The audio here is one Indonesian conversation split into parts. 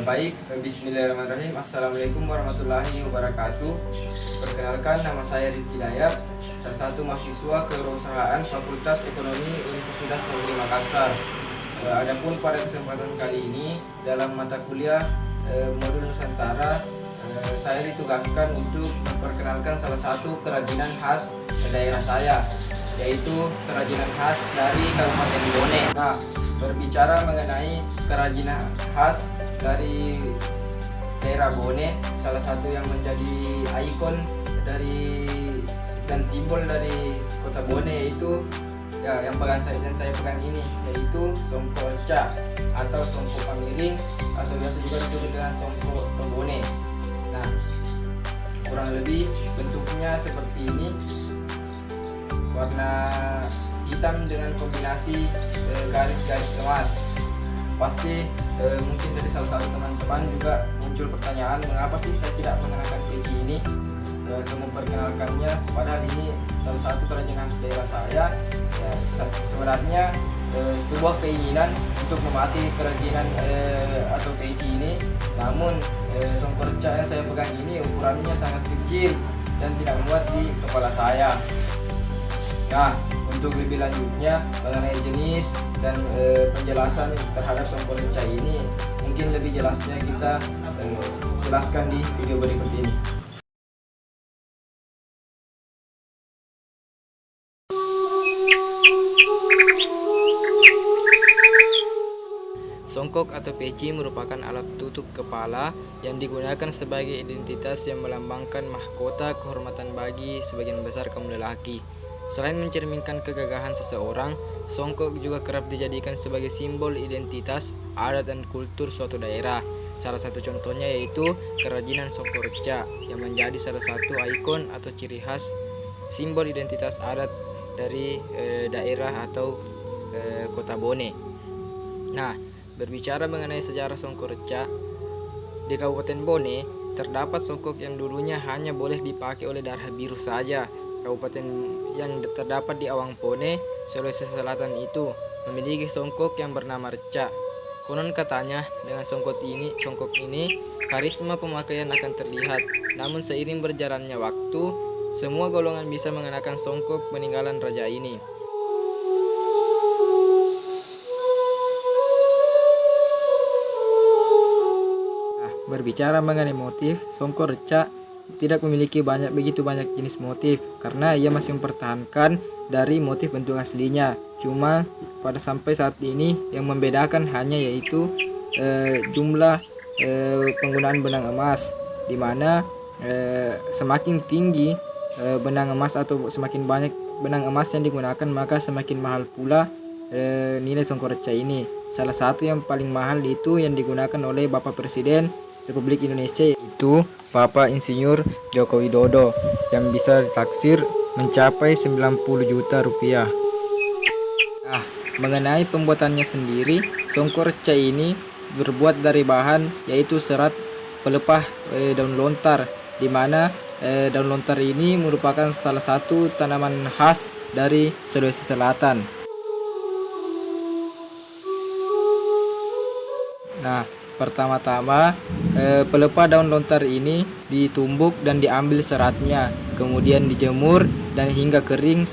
Bismillahirrahmanirrahim. Assalamualaikum warahmatullahi wabarakatuh. Perkenalkan, nama saya Rifki Dayat, salah satu mahasiswa kewirausahaan Fakultas Ekonomi Universitas Negeri Makassar. Adapun pada kesempatan kali ini dalam mata kuliah modul Nusantara, saya ditugaskan untuk memperkenalkan salah satu kerajinan khas daerah saya, yaitu kerajinan khas dari Kabupaten Bone. Nah, berbicara mengenai kerajinan khas dari daerah Bone, salah satu yang menjadi ikon dari dan simbol dari kota Bone yaitu yang saya pegang ini, yaitu songkok reca atau songkok pamiring, atau biasa juga disebut dengan songkok tombone. Nah, kurang lebih bentuknya seperti ini, warna hitam dengan kombinasi garis-garis emas. Pasti mungkin dari salah satu teman-teman juga muncul pertanyaan, mengapa sih saya tidak mengenakan peci ini untuk memperkenalkannya, padahal ini salah satu kerajinan khas daerah saya. Ya, sebenarnya sebuah keinginan untuk memetik kerajinan atau peci ini, namun songkok reca yang saya pegang ini ukurannya sangat kecil dan tidak muat di kepala saya. Nah, untuk lebih lanjutnya mengenai jenis dan penjelasan terhadap songkok reca ini, mungkin lebih jelasnya kita jelaskan di video berikut ini. Songkok atau peci merupakan alat tutup kepala yang digunakan sebagai identitas yang melambangkan mahkota kehormatan bagi sebagian besar kaum lelaki. Selain mencerminkan kegagahan seseorang, songkok juga kerap dijadikan sebagai simbol identitas, adat dan kultur suatu daerah. Salah satu contohnya yaitu kerajinan songkok reca yang menjadi salah satu ikon atau ciri khas simbol identitas adat dari daerah atau kota Bone. Nah, berbicara mengenai sejarah songkok reca, di Kabupaten Bone terdapat songkok yang dulunya hanya boleh dipakai oleh darah biru saja. Kabupaten yang terdapat di Awangpone, Sulawesi Selatan itu memiliki songkok yang bernama reca. Konon katanya dengan songkok ini karisma pemakaian akan terlihat. Namun seiring berjalannya waktu, semua golongan bisa mengenakan songkok peninggalan raja ini. Nah, berbicara mengenai motif, songkok reca tidak memiliki begitu banyak jenis motif karena ia masih mempertahankan dari motif bentuk aslinya. Cuma pada sampai saat ini yang membedakan hanya yaitu jumlah penggunaan benang emas, di mana semakin tinggi benang emas atau semakin banyak benang emas yang digunakan, maka semakin mahal pula nilai songkok reca ini. Salah satu yang paling mahal itu yang digunakan oleh Bapak Presiden Republik Indonesia, yaitu Bapak Insinyur Joko Widodo, yang bisa ditaksir mencapai 90 juta rupiah. Nah, mengenai pembuatannya sendiri, songkok reca ini berbuat dari bahan yaitu serat pelepah daun lontar, di mana daun lontar ini merupakan salah satu tanaman khas dari Sulawesi Selatan. Nah, pertama-tama pelepah daun lontar ini ditumbuk dan diambil seratnya, kemudian dijemur dan hingga kering,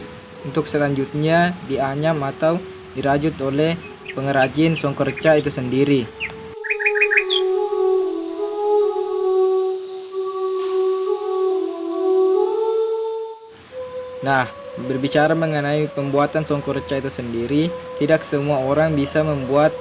untuk selanjutnya dianyam atau dirajut oleh pengrajin songkok reca itu sendiri. Nah, berbicara mengenai pembuatan songkok reca itu sendiri, tidak semua orang bisa membuat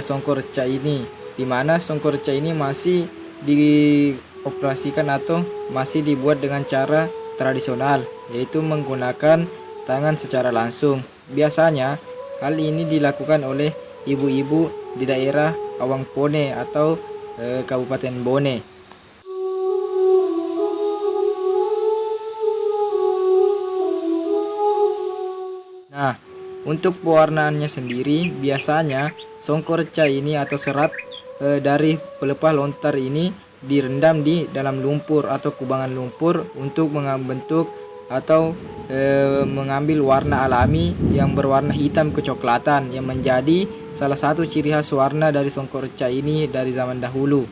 songkok reca ini, di mana songkok reca ini masih dioperasikan atau masih dibuat dengan cara tradisional, yaitu menggunakan tangan secara langsung. Biasanya hal ini dilakukan oleh ibu-ibu di daerah Awangpone atau Kabupaten Bone. Nah, untuk pewarnaannya sendiri, biasanya songkok reca ini atau serat dari pelepah lontar ini direndam di dalam lumpur atau kubangan lumpur untuk membentuk atau mengambil warna alami yang berwarna hitam kecoklatan yang menjadi salah satu ciri khas warna dari songkorca ini dari zaman dahulu.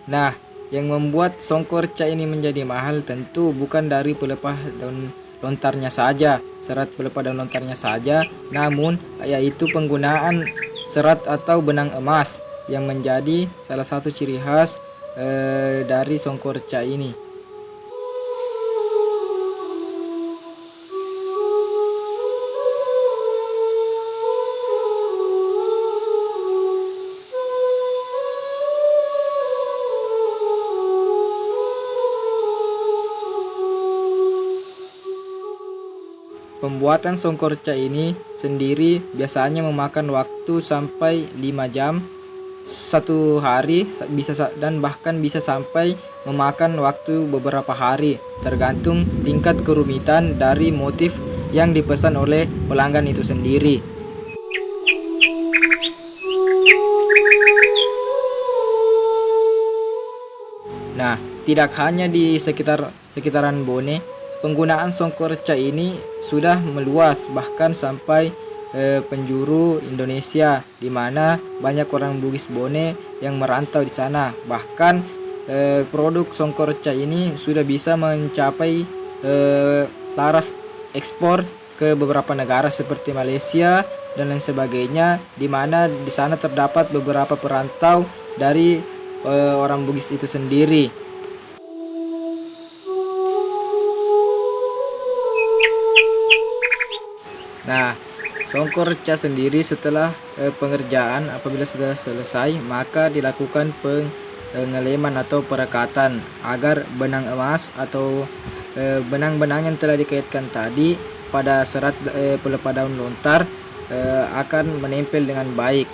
Nah, yang membuat songkorca ini menjadi mahal tentu bukan dari pelepah daun lontarnya saja, serat pelepah daun lontarnya saja, namun yaitu penggunaan serat atau benang emas yang menjadi salah satu ciri khas dari songkorca ini. Pembuatan songkorca ini sendiri biasanya memakan waktu sampai 5 jam satu hari dan bahkan bisa sampai memakan waktu beberapa hari tergantung tingkat kerumitan dari motif yang dipesan oleh pelanggan itu sendiri. Nah, tidak hanya di sekitaran Bone, penggunaan songkorca ini sudah meluas bahkan sampai penjuru Indonesia, di mana banyak orang Bugis Bone yang merantau di sana. Bahkan produk songkorca ini sudah bisa mencapai taraf ekspor ke beberapa negara seperti Malaysia dan lain sebagainya, di mana di sana terdapat beberapa perantau dari orang Bugis itu sendiri. Nah, songkorca sendiri setelah pengerjaan apabila sudah selesai, maka dilakukan pengeleman atau perekatan agar benang emas atau benang-benang yang telah dikaitkan tadi pada serat pelepah daun lontar akan menempel dengan baik.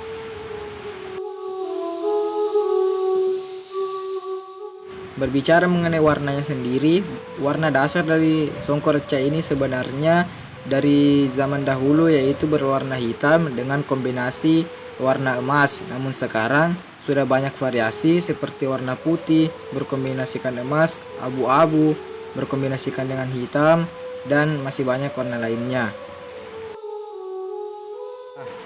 Berbicara mengenai warnanya sendiri, warna dasar dari songkorca ini sebenarnya dari zaman dahulu yaitu berwarna hitam dengan kombinasi warna emas. Namun sekarang sudah banyak variasi seperti warna putih berkombinasikan emas, abu-abu berkombinasikan dengan hitam, dan masih banyak warna lainnya.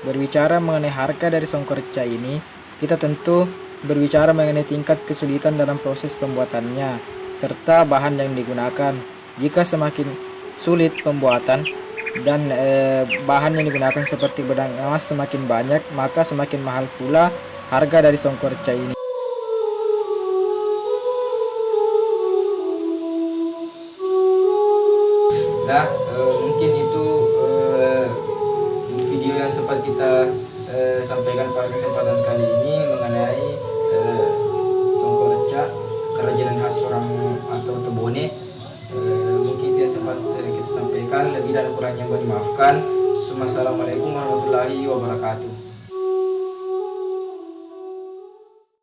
Berbicara mengenai harga dari songkorca ini, kita tentu berbicara mengenai tingkat kesulitan dalam proses pembuatannya serta bahan yang digunakan. Jika semakin sulit pembuatan dan bahan yang digunakan seperti benang emas semakin banyak, maka semakin mahal pula harga dari songkorca ini. Nah, mungkin itu video yang sempat kita sampaikan pada kesempatan kali ini mengenai songkorca, kerajinan khas orang atau Tebone. Mungkin tidak sempat kita sampaikan, lebih dan kurangnya mohon dimaafkan. Assalamualaikum warahmatullahi wabarakatuh.